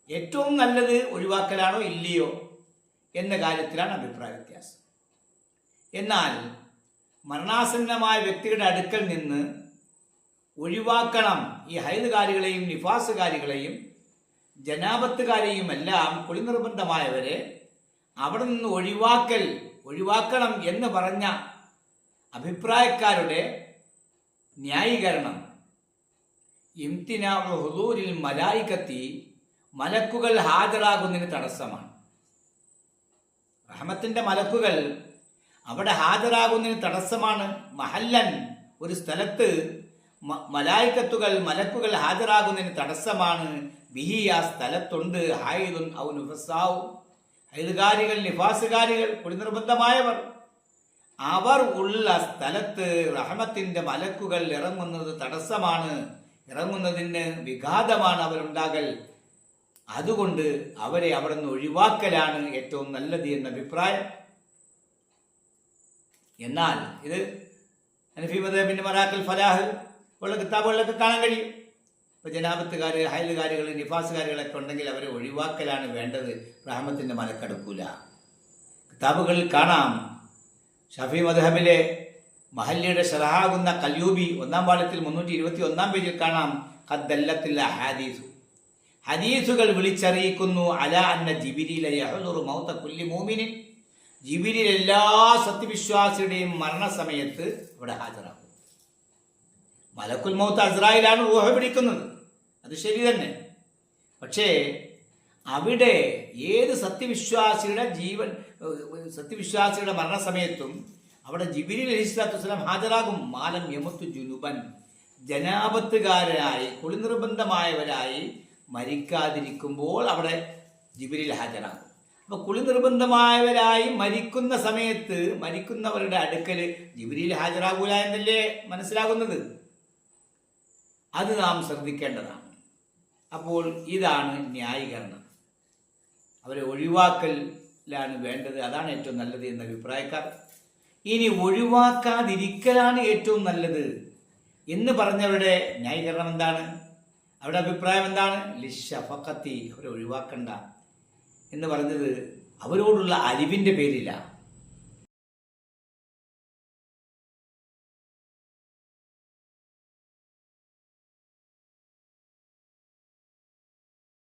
ഏറ്റവും നല്ലത് ഒഴിവാക്കലാണോ ഇല്ലയോ എന്ന കാര്യത്തിലാണ് അഭിപ്രായ വ്യത്യാസം. എന്നാൽ മരണാസന്നമായ വ്യക്തിയുടെ അടുക്കൽ നിന്ന് ഒഴിവാക്കണം ഈ ഹൈദുകാരികളെയും നിഫാസുകാരികളെയും ജനാപത്തുകാരെയും എല്ലാം കുളി നിർബന്ധമായവരെ അവിടെ നിന്ന് ഒഴിവാക്കണം എന്ന് പറഞ്ഞ അഭിപ്രായക്കാരുടെ ന്യായീകരണം ഇംതിനാഉ ഹുദൂരിൽ മലായികത്തി, മലക്കുകൾ ഹാജരാകുന്നതിന് തടസ്സമാണ്. റഹ്മത്തിന്റെ മലക്കുകൾ അവിടെ ഹാജരാകുന്നതിന് തടസ്സമാണ്. മഹല്ലൻ, ഒരു സ്ഥലത്ത് മലക്കുകൾ ഹാജരാകുന്നതിന് തടസ്സമാണ്. ബിഹി, ആ സ്ഥലത്തുണ്ട് ഹൈദുൻ ഔ നുഫസാഉ, ഹൈദുകാരികൾ നിഫാസുകാരികൾ കുളി നിർബന്ധമായവർ, അവർ ഉള്ള സ്ഥലത്ത് റഹ്മത്തിന്റെ മലക്കുകൾ ഇറങ്ങുന്നത് തടസ്സമാണ്, ഇറങ്ങുന്നതിന് വിഘാതമാണ് അവരുണ്ടാകൽ. അതുകൊണ്ട് അവരെ അവിടെ നിന്ന് ഒഴിവാക്കലാണ് ഏറ്റവും നല്ലത് എന്ന അഭിപ്രായം. എന്നാൽ ഇത് ഹനഫി മദ്ഹബിന്റെ മറാഖിൽ ഫലാഹ് ഉള്ള കിതാബുകളിലൊക്കെ കാണാൻ കഴിയും. ഇപ്പൊ ജനാപത്തുകാർ, ഹൈലുകാരികൾ, നിഫാസുകാരികളൊക്കെ ഉണ്ടെങ്കിൽ അവരെ ഒഴിവാക്കലാണ് വേണ്ടത്, റഹ്മത്തിന്റെ മലക്കടക്കൂല. കിതാബുകളിൽ കാണാം. ഷഫി മദ്ഹബിലെ മഹല്ലിയുടെ ഷറഹാകുന്ന കല്യൂബി 1-ാം പാഠത്തിൽ 321-ാം പേജിൽ കാണാം. ഖദ്ദല്ലത്തിൽ ഹദീസു, ഹദീസുകൾ വിളിച്ചറിയിക്കുന്നു അല അന്ന ജിബ്രീല യഹ്ദുറു മൗത കുല്ലി മുഅ്മിനിൻ, ജിബ്രീൽ എല്ലാ സത്യവിശ്വാസിയുടെയും മരണസമയത്ത് ഇവിടെ ഹാജരാകും. മലക്കുൽ മൗത്ത് അസ്രായിലാണ് റൂഹ് പിടിക്കുന്നത്, അത് ശരി തന്നെ. പക്ഷേ അവിടെ ഏത് സത്യവിശ്വാസിയുടെ മരണസമയത്തും അവിടെ ജിബ്രീൽ അലൈഹിസ്സലാത്തു വസ്സലാം ഹാജരാകും. മാലം യമുത്തു ജുനുബൻ, ജനാപത്തുകാരായി കുളി നിർബന്ധമായവരായി മരിക്കാതിരിക്കുമ്പോൾ അവിടെ ജിബ്രീൽ ഹാജരാകും. അപ്പൊ കുളി നിർബന്ധമായവരായി മരിക്കുന്ന സമയത്ത് മരിക്കുന്നവരുടെ അടുക്കൽ ജിബ്രീൽ ഹാജരാകൂല എന്നല്ലേ മനസ്സിലാകുന്നത്. അത് നാം ശ്രദ്ധിക്കേണ്ടതാണ്. അപ്പോൾ ഇതാണ് ന്യായീകരണം. അവരെ ഒഴിവാക്കലാണ് വേണ്ടത്, അതാണ് ഏറ്റവും നല്ലത് എന്ന അഭിപ്രായക്കാർ. ഇനി ഒഴിവാക്കാതിരിക്കലാണ് ഏറ്റവും നല്ലത് എന്ന് പറഞ്ഞവരുടെ ന്യായീകരണം എന്താണ്? അവരുടെ അഭിപ്രായം എന്താണ്? ലിശഫഖത്തി, അവരെ ഒഴിവാക്കണ്ട എന്ന് പറഞ്ഞത് അവരോടുള്ള അലിവിന്റെ പേരില്ല.